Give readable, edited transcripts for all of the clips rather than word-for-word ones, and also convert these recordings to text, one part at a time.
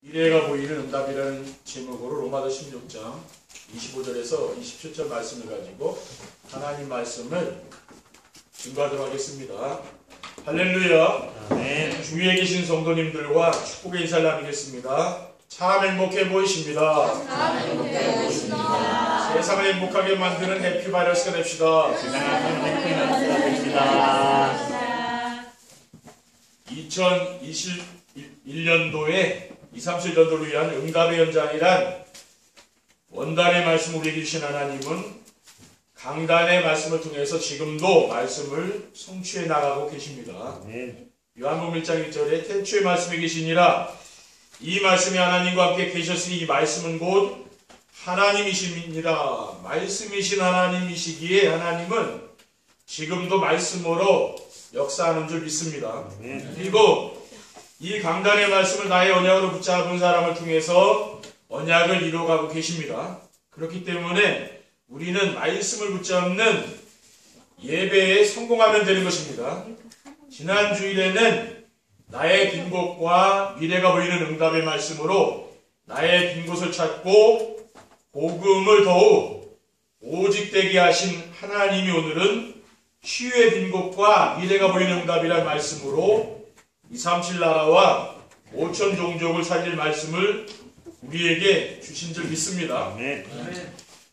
미래가 보이는 응답이라는 제목으로 로마서 16장 25절에서 27절 말씀을 가지고 하나님 말씀을 증거하도록 하겠습니다. 할렐루야. 아멘. 주위에 계신 성도님들과 축복의 인사를 나누겠습니다. 참 행복해 보이십니다. 참 행복해 보이십니다. 세상을 행복하게 만드는 해피바이러스가 됩시다. 세상을 행복하게 만들어줍니다. 2021년도에 237년도를 위한 응답의 현장이란 원단의 말씀을 우리에게 주신 하나님은 강단의 말씀을 통해서 지금도 말씀을 성취해 나가고 계십니다. 아멘. 요한복음 1장 1절에 태초에 말씀이 계시니라 이 말씀이 하나님과 함께 계셨으니 이 말씀은 곧 하나님이십니다. 말씀이신 하나님이시기에 하나님은 지금도 말씀으로 역사하는 줄 믿습니다. 아멘. 그리고 이 강단의 말씀을 나의 언약으로 붙잡은 사람을 통해서 언약을 이루어가고 계십니다. 그렇기 때문에 우리는 말씀을 붙잡는 예배에 성공하면 되는 것입니다. 지난 주일에는 나의 빈 곳과 미래가 보이는 응답의 말씀으로 나의 빈 곳을 찾고 복음을 더욱 오직되게 하신 하나님이 오늘은 치유의 빈 곳과 미래가 보이는 응답이란 말씀으로 237 나라와 5천 종족을 살릴 말씀을 우리에게 주신 줄 믿습니다. 아멘.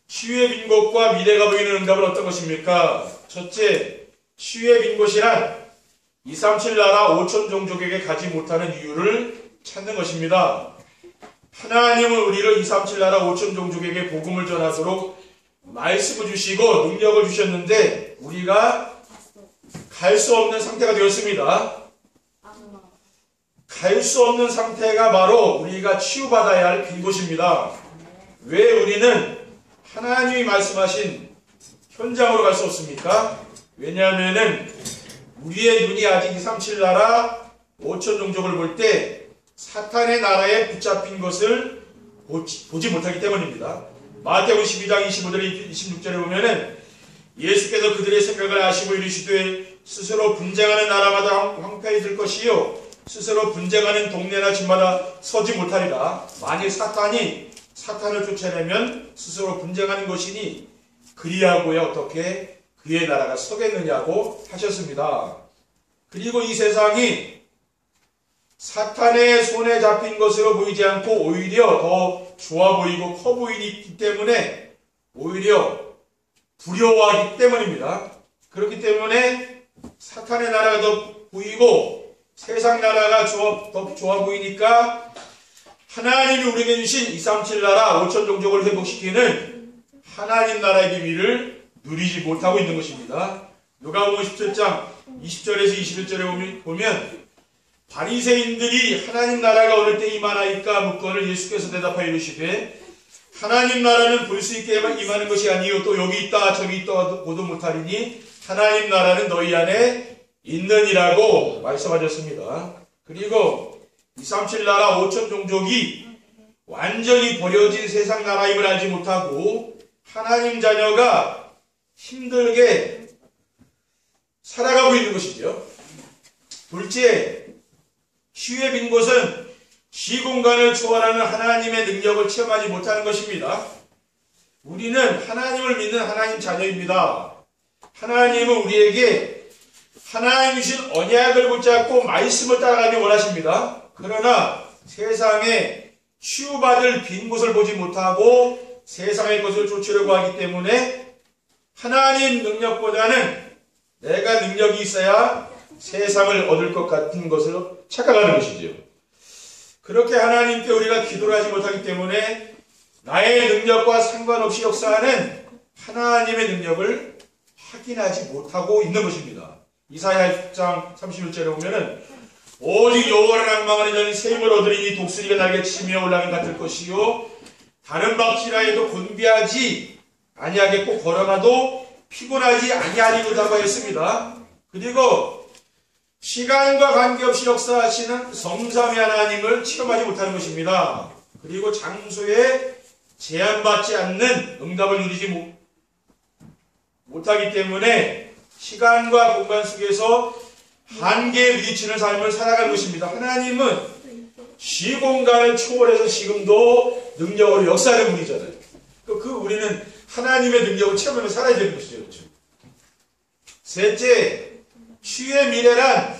치유의 빈 곳과 미래가 보이는 응답은 어떤 것입니까? 첫째, 치유의 빈 곳이란 237 나라 5천 종족에게 가지 못하는 이유를 찾는 것입니다. 하나님은 우리를 237 나라 5천 종족에게 복음을 전하도록 말씀을 주시고 능력을 주셨는데 우리가 갈 수 없는 상태가 되었습니다. 갈 수 없는 상태가 바로 우리가 치유받아야 할 빈 곳입니다. 왜 우리는 하나님이 말씀하신 현장으로 갈 수 없습니까? 왜냐하면은 우리의 눈이 아직 237 나라 5천 종족을 볼 때 사탄의 나라에 붙잡힌 것을 보지 못하기 때문입니다. 마태복음 12장 25절 26절에 보면은 예수께서 그들의 생각을 아시고 이르시되 스스로 분쟁하는 나라마다 황폐해질 것이요 스스로 분쟁하는 동네나 집마다 서지 못하리라. 만일 사탄을 쫓아내면 스스로 분쟁하는 것이니 그리하고야 어떻게 그의 나라가 서겠느냐고 하셨습니다. 그리고 이 세상이 사탄의 손에 잡힌 것으로 보이지 않고 오히려 더 좋아 보이고 커 보이기 때문에 오히려 두려워하기 때문입니다. 그렇기 때문에 사탄의 나라가 더 보이고 세상 나라가 더 좋아 보이니까 하나님이 우리에게 주신 237 나라 5천 종족을 회복시키는 하나님 나라의 비밀을 누리지 못하고 있는 것입니다. 누가복음 17장 20절에서 21절에 보면 바리새인들이 하나님 나라가 어느 때 임하나이까 묻거늘 예수께서 대답하여 이르시되 하나님 나라는 볼 수 있게 임하는 것이 아니요 또 여기 있다 저기 있다 보도 못하리니 하나님 나라는 너희 안에 있느니라고 말씀하셨습니다. 그리고 237 나라 5천 종족이 완전히 버려진 세상 나라임을 알지 못하고 하나님 자녀가 힘들게 살아가고 있는 것이죠. 둘째, 치유의 빈 곳은 시공간을 초월하는 하나님의 능력을 체험하지 못하는 것입니다. 우리는 하나님을 믿는 하나님 자녀입니다. 하나님은 우리에게 하나님 주신 언약을 붙잡고 말씀을 따라가길 원하십니다. 그러나 세상에 치유받을 빈 곳을 보지 못하고 세상의 것을 쫓으려고 하기 때문에 하나님 능력보다는 내가 능력이 있어야 세상을 얻을 것 같은 것을 착각하는 것이죠. 그렇게 하나님께 우리가 기도를 하지 못하기 때문에 나의 능력과 상관없이 역사하는 하나님의 능력을 확인하지 못하고 있는 것입니다. 이사야 6장 31절에 보면은 오직 여호와를 앙망하는 자는 새 힘을 얻으리니 독수리가 날개 치며 올라가는 같을 것이요 다른 박쥐라 해도 곤비하지 아니하겠고 걸어가도 피곤하지 아니하리로다고 했습니다. 그리고 시간과 관계없이 역사하시는 성삼위 하나님을 체험하지 못하는 것입니다. 그리고 장소에 제한받지 않는 응답을 누리지 못하기 때문에 시간과 공간 속에서 한계에 부딪히는 삶을 살아가는 것입니다. 하나님은 시공간을 초월해서 지금도 능력으로 역사하는 분이잖아요. 그 우리는 하나님의 능력을 체험하며 살아야 되는 것이죠. 그렇죠? 셋째, 치유의 미래란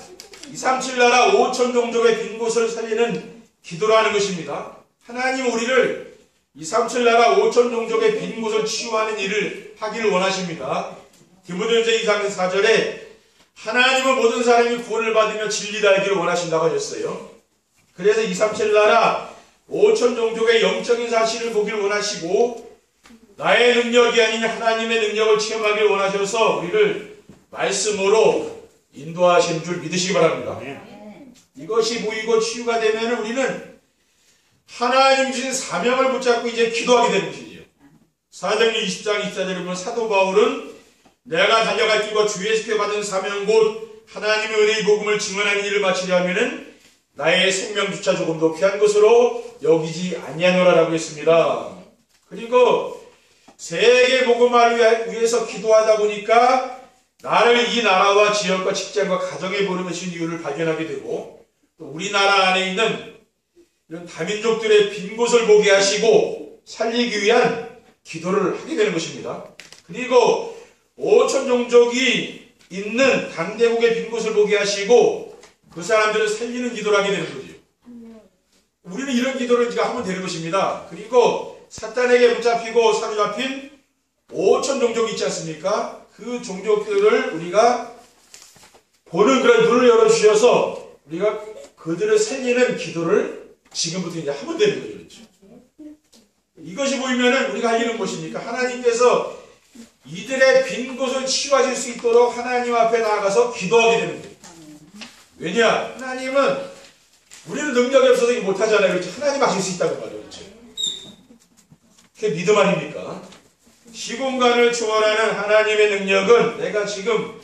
237 나라 5천 종족의 빈 곳을 살리는 기도라는 것입니다. 하나님 우리를 237 나라 5천 종족의 빈 곳을 치유하는 일을 하기를 원하십니다. 디모데전서 2장 4절에 하나님은 모든 사람이 구원을 받으며 진리를 알기를 원하신다고 하셨어요. 그래서 237 나라 5천 종족의 영적인 사실을 보기를 원하시고 나의 능력이 아닌 하나님의 능력을 체험하기를 원하셔서 우리를 말씀으로 인도하신 줄 믿으시기 바랍니다. 이것이 보이고 치유가 되면 우리는 하나님 주신 사명을 붙잡고 이제 기도하게 되는 것이죠. 사도행전 20장 24절에 보면 사도 바울은 내가 달려갈 길과 주 예수께 받은 사명 곧 하나님의 은혜의 복음을 증언하는 일을 마치려 하면은 나의 생명조차 조금도 귀한 것으로 여기지 아니하노라라고 했습니다. 그리고 세계 복음화를 위해서 기도하다 보니까 나를 이 나라와 지역과 직장과 가정에 보내신 이유를 발견하게 되고 또 우리나라 안에 있는 이런 다민족들의 빈 곳을 보게 하시고 살리기 위한 기도를 하게 되는 것입니다. 그리고 5천 종족이 있는 강대국의 빈 곳을 보게 하시고 그 사람들을 살리는 기도를 하게 되는 거죠. 우리는 이런 기도를 하면 되는 것입니다. 그리고 사탄에게 붙잡히고 사로잡힌 5천 종족이 있지 않습니까? 그 종족들을 우리가 보는 그런 눈을 열어주셔서 우리가 그들을 살리는 기도를 지금부터 이제 하면 되는 거죠. 그렇죠? 이것이 보이면은 우리가 할 일은 무엇입니까? 하나님께서 이들의 빈 곳을 치유하실 수 있도록 하나님 앞에 나아가서 기도하게 되는 거예요. 왜냐? 하나님은 우리는 능력이 없어서 이거 못하잖아요. 그렇죠? 하나님 하실 수 있다고 말이죠. 그렇죠? 그게 믿음 아닙니까? 시공간을 초월하는 하나님의 능력은 내가 지금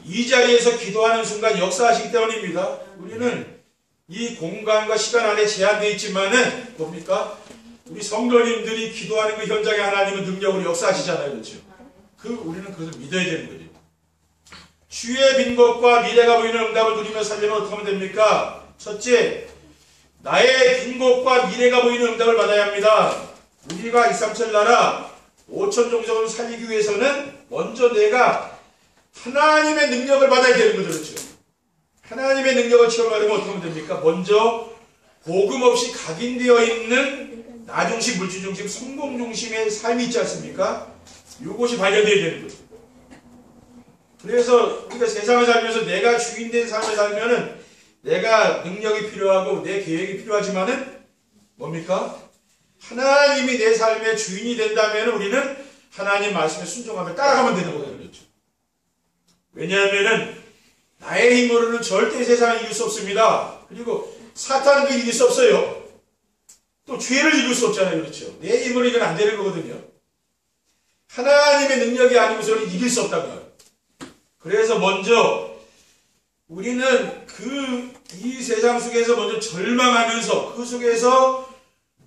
이 자리에서 기도하는 순간 역사하시기 때문입니다. 우리는 이 공간과 시간 안에 제한되어 있지만은 뭡니까? 우리 성도님들이 기도하는 그 현장에 하나님은 능력으로 역사하시잖아요. 그렇죠? 우리는 그것을 믿어야 되는 거죠. 주의 빈 곳과 미래가 보이는 응답을 누리며 살려면 어떻게 하면 됩니까? 첫째, 나의 빈 곳과 미래가 보이는 응답을 받아야 합니다. 우리가 237 나라 5천 종족을 살리기 위해서는 먼저 내가 하나님의 능력을 받아야 되는 거죠. 그렇죠? 하나님의 능력을 체험하려면 어떻게 하면 됩니까? 먼저 복음 없이 각인되어 있는 나중심, 물질중심, 성공중심의 삶이 있지 않습니까? 이것이 발견되어야 되는 거죠. 그래서 우리가 세상을 살면서 내가 주인된 삶을 살면은 내가 능력이 필요하고 내 계획이 필요하지만은 뭡니까? 하나님이 내 삶의 주인이 된다면 우리는 하나님 말씀에 순종하며 따라가면 되는 거거든요. 그렇죠? 왜냐하면은 나의 힘으로는 절대 세상을 이길 수 없습니다. 그리고 사탄도 이길 수 없어요. 또 죄를 이길 수 없잖아요. 그렇죠? 내 힘으로 이건 안 되는 거거든요. 하나님의 능력이 아니고서는 이길 수 없다는 거예요. 그래서 먼저 우리는 이 세상 속에서 먼저 절망하면서 그 속에서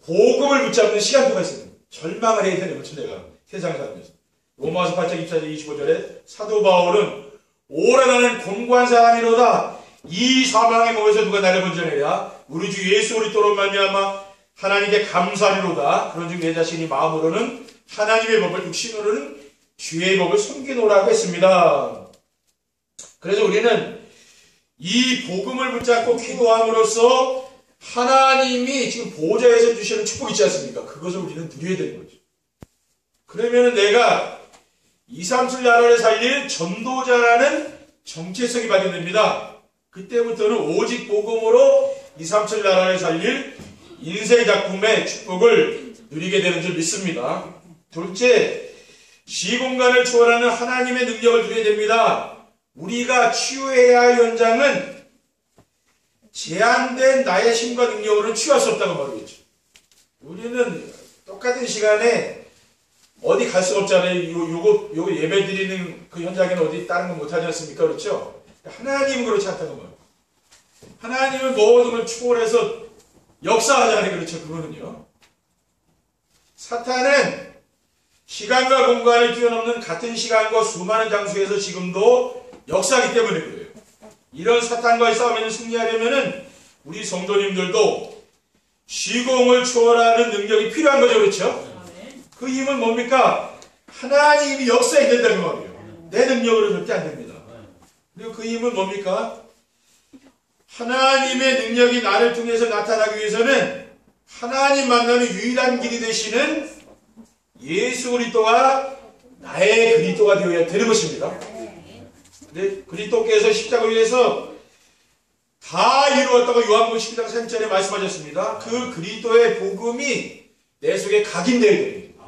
복음을 붙잡는 시간표가 있습니다. 절망을 해야 되는 거죠. 내가 세상을 살면서. 로마서 8장 24절 25절에 사도 바울은 오라 나는 공고한 사람이로다. 이 사망의 몸에서 누가 나를 건져내랴. 우리 주 예수 그리스도로 말미암아 하나님께 감사하리로다. 그런즉 내 자신이 마음으로는 하나님의 법을 육신으로는 주의 법을 섬기노라고 했습니다. 그래서 우리는 이 복음을 붙잡고 기도함으로써 하나님이 지금 보좌에서 주시는 축복이 있지 않습니까? 그것을 우리는 누려야 되는 거죠. 그러면 내가 237 나라를 살릴 전도자라는 정체성이 발견됩니다. 그때부터는 오직 복음으로 237 나라를 살릴 인생 작품의 축복을 누리게 되는 줄 믿습니다. 둘째, 시공간을 초월하는 하나님의 능력을 누려야 됩니다. 우리가 치유해야 할 현장은 제한된 나의 힘과 능력으로는 치유할 수 없다고 말하겠죠. 우리는 똑같은 시간에 어디 갈 수가 없잖아요. 요거 예배 드리는 그 현장에는 어디 다른 거 못하지 않습니까? 그렇죠? 하나님은 그렇지 않다는 거예요. 하나님은 모든 걸 초월해서 역사하잖아요. 그렇죠? 그거는요. 사탄은 시간과 공간을 뛰어넘는 같은 시간과 수많은 장소에서 지금도 역사하기 때문에 그래요. 이런 사탄과의 싸움에는 승리하려면은 우리 성도님들도 시공을 초월하는 능력이 필요한 거죠. 그렇죠? 그 힘은 뭡니까? 하나님이 역사에 된다는 말이에요. 내 능력으로 절대 안 됩니다. 그리고 그 힘은 뭡니까? 하나님의 능력이 나를 통해서 나타나기 위해서는 하나님 만나는 유일한 길이 되시는 예수 그리스도가 나의 그리스도가 되어야 되는 것입니다. 근데 그리스도께서 십자가를 위해서 다 이루었다고 요한복음 12장 3절에 말씀하셨습니다. 그 그리스도의 복음이 내 속에 각인되어야 됩니다.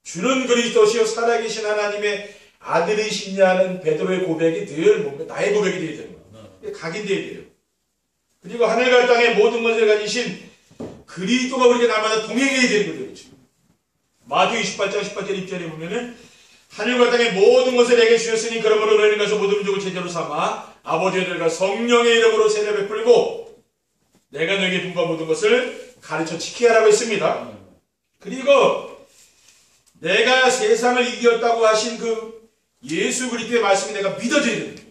주는 그리스도시요 살아계신 하나님의 아들이시냐는 베드로의 고백이 늘 뭔가 나의 고백이 되어야 됩니다. 각인되어야 돼요. 그리고 하늘과 땅의 모든 것을 가지신 그리스도가 우리에게 날마다 동행해야 되는 거죠. 그렇죠? 마태오 28장 18절 입절에 보면은 하늘과 땅의 모든 것을 내게 주셨으니 그러므로 너희는 가서 모든 민족을 제자로 삼아 아버지의 들과 성령의 이름으로 세례 베풀고 내가 너에게 분부한 모든 것을 가르쳐 지키게 하라고 했습니다. 그리고 내가 세상을 이겼다고 하신 그 예수 그리스도의 말씀이 내가 믿어져야 됩니다.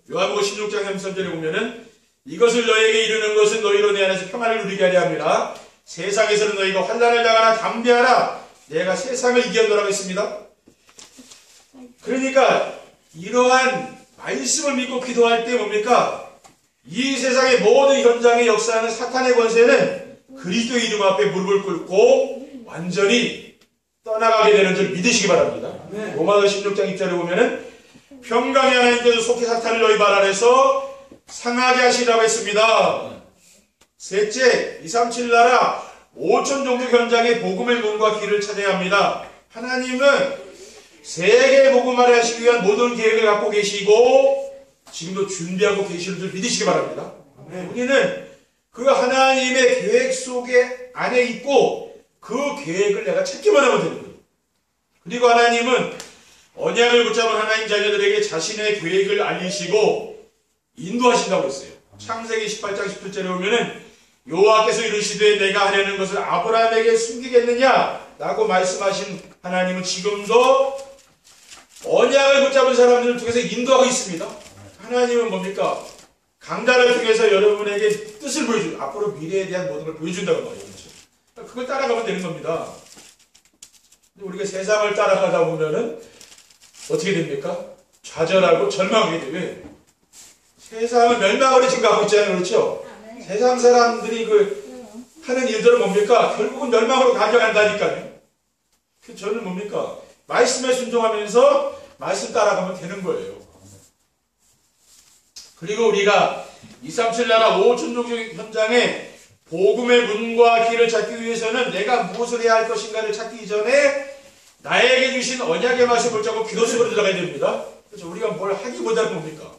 요한복음 16장 33절에 보면은 이것을 너에게 이르는 것은 너희로 내 안에서 평안을 누리게 하려 함이라. 세상에서는 너희가 환난을 당하나 담대하라. 내가 세상을 이겼노라고 했습니다. 그러니까 이러한 말씀을 믿고 기도할 때 뭡니까? 이 세상의 모든 현장에 역사하는 사탄의 권세는 그리스도의 이름 앞에 무릎을 꿇고 완전히 떠나가게 되는 줄 믿으시기 바랍니다. 로마서 16장 2절에 보면은 평강의 하나님께서 속히 사탄을 너희 발 아래서 상하게 하시라고 했습니다. 셋째, 237 나라 5천 종족 현장의 복음의 문과 길을 찾아야 합니다. 하나님은 세계 복음화를 하시기 위한 모든 계획을 갖고 계시고 지금도 준비하고 계시는 줄 믿으시기 바랍니다. 우리는 그 하나님의 계획 속에 안에 있고 그 계획을 내가 찾기만 하면 되는 거예요. 그리고 하나님은 언약을 붙잡은 하나님 자녀들에게 자신의 계획을 알리시고 인도하신다고 했어요. 창세기 18장 17절에 보면은 여호와께서 이르시되 내가 하려는 것을 아브라함에게 숨기겠느냐 라고 말씀하신 하나님은 지금도 언약을 붙잡은 사람들을 통해서 인도하고 있습니다. 하나님은 뭡니까? 강단을 통해서 여러분에게 뜻을 보여주고 앞으로 미래에 대한 모든 걸 보여준다고 말이에요. 그렇죠? 그걸 따라가면 되는 겁니다. 근데 우리가 세상을 따라가다 보면은 어떻게 됩니까? 좌절하고 절망하게 돼요. 왜? 세상은 멸망으로 지금 가고 있잖아요. 그렇죠? 세상 사람들이 하는 일들은 뭡니까? 결국은 멸망으로 가져간다니까요. 저는 뭡니까? 말씀에 순종하면서 말씀 따라가면 되는 거예요. 그리고 우리가 237 나라 5천 종족 현장에 복음의 문과 길을 찾기 위해서는 내가 무엇을 해야 할 것인가를 찾기 이전에 나에게 주신 언약의 말씀을 붙잡고 기도 속으로 들어가야 됩니다. 그래서 우리가 뭘 하기보다는 뭡니까?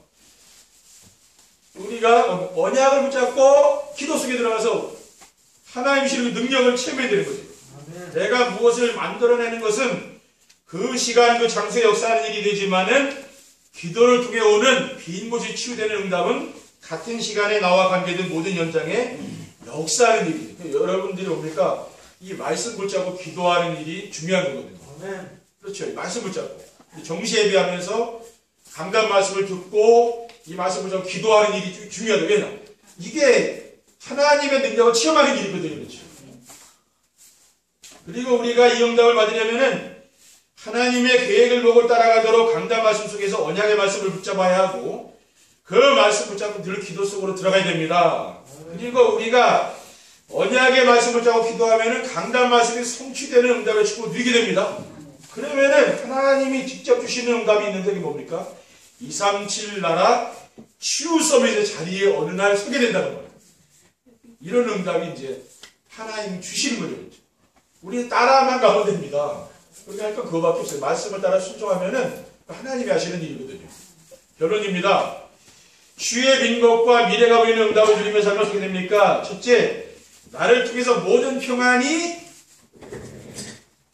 우리가 언약을 붙잡고 기도 속에 들어가서 하나님이 주시는 능력을 체험해야 되는 거죠. 내가 무엇을 만들어내는 것은 그 시간 그 장소에 역사하는 일이 되지만은 기도를 통해 오는 빈 곳이 치유되는 응답은 같은 시간에 나와 관계된 모든 현장에 역사하는 일이에요. 여러분들이 뭡니까? 이 말씀 붙잡고 기도하는 일이 중요한 거거든요. 그렇죠. 이 말씀 붙잡고 정시 예배하면서 강단 말씀을 듣고 이 말씀 붙잡고 기도하는 일이 중요하다. 왜냐? 이게 하나님의 능력을 체험하는 일이거든요. 그렇죠. 그리고 우리가 이 응답을 받으려면은 하나님의 계획을 보고 따라가도록 강단 말씀 속에서 언약의 말씀을 붙잡아야 하고 그 말씀 붙잡고 늘 기도 속으로 들어가야 됩니다. 그리고 우리가 언약의 말씀을 붙잡고 기도하면은 강단 말씀이 성취되는 응답을 축복 누리게 됩니다. 그러면은 하나님이 직접 주시는 응답이 있는데 그게 뭡니까? 237 나라 치유 서밋의 자리에 어느 날 서게 된다는 거예요. 이런 응답이 이제 하나님이 주시는 거죠. 우리는 따라만 가면 됩니다. 우리가 할 건 그거밖에 없어요. 말씀을 따라 순종하면은 하나님이 하시는 일이거든요. 결론입니다. 주의 빈 것과 미래가 보이는 응답을 누리며 살면 어떻게 됩니까? 첫째, 나를 통해서 모든 평안이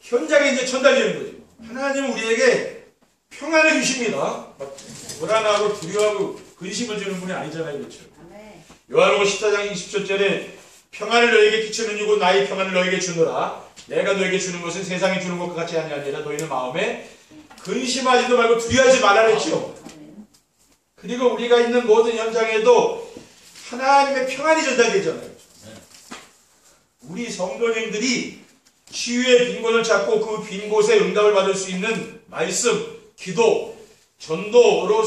현장에 이제 전달되는 거죠. 하나님은 우리에게 평안을 주십니다. 불안하고 두려워하고 근심을 주는 분이 아니잖아요. 그렇죠? 요한복음 14장 20절에 평안을 너에게 끼치는 이고 나의 평안을 너에게 주노라. 내가 너에게 주는 것은 세상이 주는 것과 같이 아니하니라. 너희는 마음에 근심하지도 말고 두려워하지 말라 했죠. 그리고 우리가 있는 모든 현장에도 하나님의 평안이 전달되잖아요. 우리 성도님들이 치유의 빈 곳을 찾고 그 빈 곳에 응답을 받을 수 있는 말씀, 기도, 전도로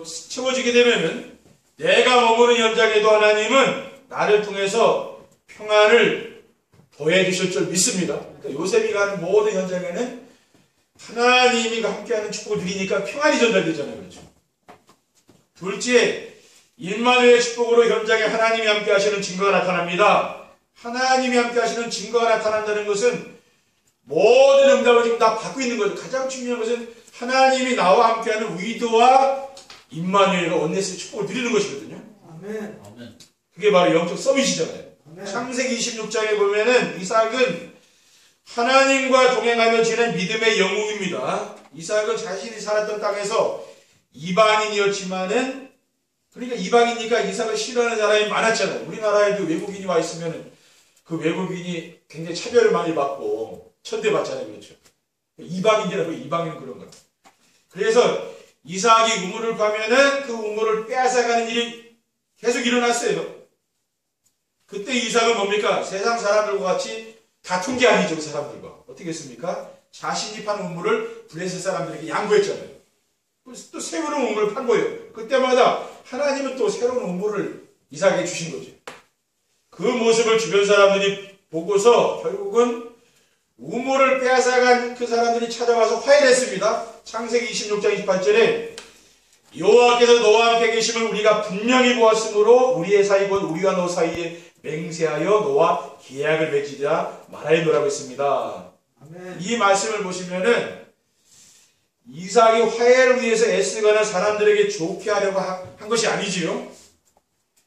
채워지게 되면은 내가 머무는 현장에도 하나님은 나를 통해서 평안을 더해 주실 줄 믿습니다. 그러니까 요셉이 가는 모든 현장에는 하나님이 함께하는 축복을 누리니까 평안이 전달되잖아요. 그렇죠? 둘째, 임마누엘의 축복으로 현장에 하나님이 함께 하시는 증거가 나타납니다. 하나님이 함께 하시는 증거가 나타난다는 것은 모든 응답을 지금 다 받고 있는 거죠. 가장 중요한 것은 하나님이 나와 함께하는 위도와 임마누엘과 원네스의 축복을 누리는 것이거든요. 아멘. 그게 바로 영적 서밋이잖아요. 아멘. 창세기 26장에 보면은 이삭은 하나님과 동행하며 지낸 믿음의 영웅입니다. 이삭은 자신이 살았던 땅에서 이방인이었지만은, 그러니까 이방이니까 이삭을 싫어하는 사람이 많았잖아요. 우리나라에도 외국인이 와 있으면은 그 외국인이 굉장히 차별을 많이 받고 천대받잖아요. 그렇죠? 이방인이라고, 이방인은 그런 거예요. 그래서 이삭이 우물을 파면은 그 우물을 빼앗아가는 일이 계속 일어났어요. 그때 이삭은 뭡니까? 세상 사람들과 같이 다툰 게 아니죠. 그 사람들과. 어떻게 했습니까? 자신이 판 우물을 블레셋 사람들에게 양보했잖아요. 또 새로운 우물을 판 거예요. 그때마다 하나님은 또 새로운 우물을 이삭에게 주신 거죠. 그 모습을 주변 사람들이 보고서 결국은 우물을 빼앗아간 그 사람들이 찾아와서 화해를 했습니다. 창세기 26장 28절에 여호와께서 너와 함께 계심을 우리가 분명히 보았으므로 우리의 사이 곧 우리와 너 사이에 맹세하여 너와 계약을 맺으자 말하였노라고 했습니다. 아멘. 이 말씀을 보시면은 이삭이 화해를 위해서 애쓰거나 사람들에게 좋게 하려고 한 것이 아니지요.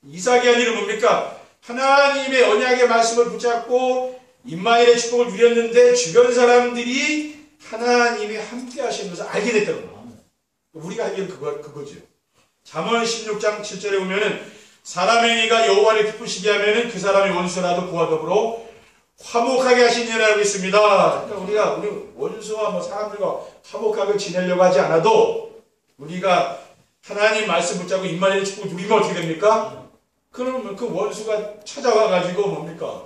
이삭이 한 일은 뭡니까? 하나님의 언약의 말씀을 붙잡고 임마누엘의 축복을 누렸는데 주변 사람들이 하나님이 함께 하시는 것을 알게 됐다는 거예요. 우리가 할 일은 그거죠. 잠언 16장 7절에 보면은 사람의 의가 여호와를 기쁘시게 하면은 그 사람의 원수라도 그와 더불어 화목하게 하시니라고 있습니다. 그러니까 우리 원수와 뭐 사람들과 화목하게 지내려고 하지 않아도 우리가 하나님 말씀 붙잡고 임마누엘의 축복을 누리면 어떻게 됩니까? 그러면 그 원수가 찾아와가지고 뭡니까?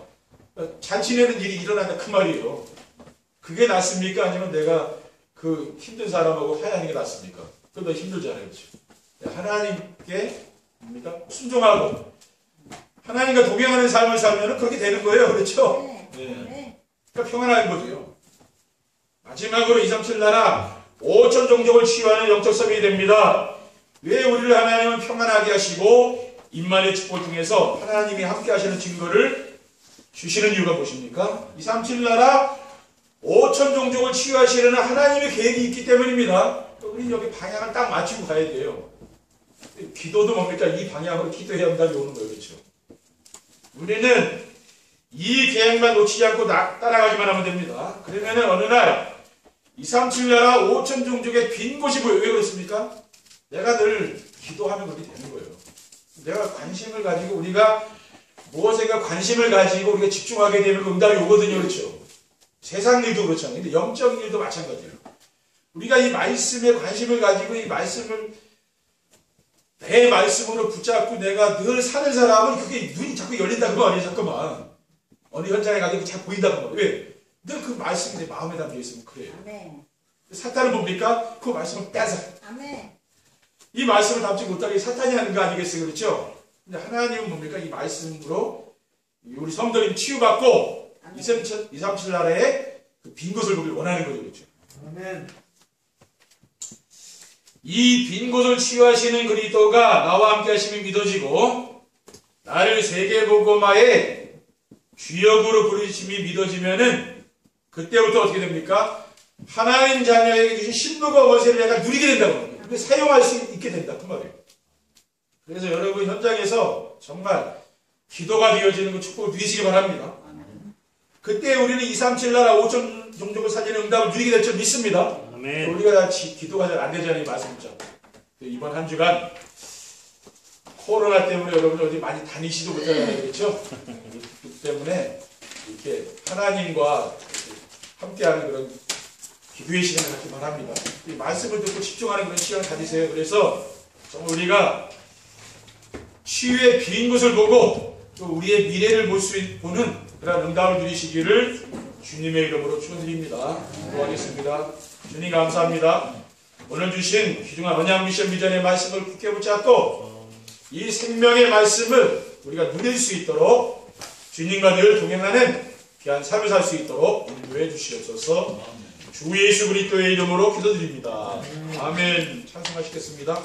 잔치내는 일이 일어난다 그 말이에요. 그게 낫습니까? 아니면 내가 그 힘든 사람하고 화해하는 게 낫습니까? 그건 더 힘들잖아요. 그렇죠? 하나님께 뭡니까? 순종하고 하나님과 동행하는 삶을 살면 그렇게 되는 거예요. 그렇죠? 네. 그러니까 평안한 거죠. 마지막으로 237 나라 5천 종족을 치유하는 영적 서밋이 됩니다. 왜 우리를 하나님은 평안하게 하시고 임마누엘의 축복을 통해서 하나님이 함께 하시는 증거를 주시는 이유가 무엇입니까? 237 나라 5천 종족을 치유하시려는 하나님의 계획이 있기 때문입니다. 우리 여기 방향을 딱 맞추고 가야 돼요. 기도도 뭡니까? 이 방향으로 기도해야 응답이 오는 거예요. 그렇죠? 우리는 이 계획만 놓치지 않고 따라가기만 하면 됩니다. 그러면은 어느 날 237 나라 5천 종족의 빈 곳이 보여요. 왜 그렇습니까? 내가 늘 기도하면 그렇게 되는 거예요. 내가 관심을 가지고 우리가 무엇에가 관심을 가지고 우리가 집중하게 되면 응답이 오거든요. 그렇죠? 세상 일도 그렇잖아요. 근데 영적인 일도 마찬가지예요. 우리가 이 말씀에 관심을 가지고 이 말씀을 내 말씀으로 붙잡고 내가 늘 사는 사람은 그게 눈이 자꾸 열린다는 거 아니에요. 잠깐만. 어느 현장에 가도 잘 보인다는 거예요. 왜? 늘 그 말씀이 내 마음에 담겨 있으면 그래요. 아멘. 사탄은 뭡니까? 그 말씀을 뺏어. 아멘. 이 말씀을 담지 못하게 사탄이 하는 거 아니겠어요? 그렇죠? 근데 하나님은 뭡니까? 이 말씀으로 우리 성도님 치유받고 237 나라에 그 빈 곳을 보길 원하는 거죠. 그렇죠? 아멘. 이 빈 곳을 치유하시는 그리스도가 나와 함께 하심이 믿어지고 나를 세계복음화의 주역으로 부르심이 믿어지면은 그때부터 어떻게 됩니까? 하나님 자녀에게 주신 신부가 원세를 내가 누리게 된다고 합니다. 그게 사용할 수 있게 된다 그 말이에요. 그래서 여러분 현장에서 정말 기도가 되어지는 그 축복을 누리시기 바랍니다. 그때 우리는 237 나라 5천 종족을 살리는 응답을 누리게 될 줄 믿습니다. 아멘. 우리가 다 기도가 잘 안 되잖아요. 이 말씀죠. 이번 한 주간 코로나 때문에 여러분들 어디 많이 다니시도 못하잖아요. 그렇죠? 그렇기 때문에 이렇게 하나님과 함께하는 그런 기도의 시간을 갖기 바랍니다. 이 말씀을 듣고 집중하는 그런 시간을 가지세요. 그래서 정말 우리가 치유의 빈 곳을 보고 또 우리의 미래를 보는 그런 응답을 누리시기를 주님의 이름으로 축원드립니다. 기도하겠습니다. 주님 감사합니다. 오늘 주신 귀중한 언약 미션 비전의 말씀을 굳게 붙잡고 이 생명의 말씀을 우리가 누릴 수 있도록 주님과 늘 동행하는 귀한 삶을 살 수 있도록 인도해 주시옵소서. 주 예수 그리스도의 이름으로 기도드립니다. 아멘. 찬송하시겠습니다.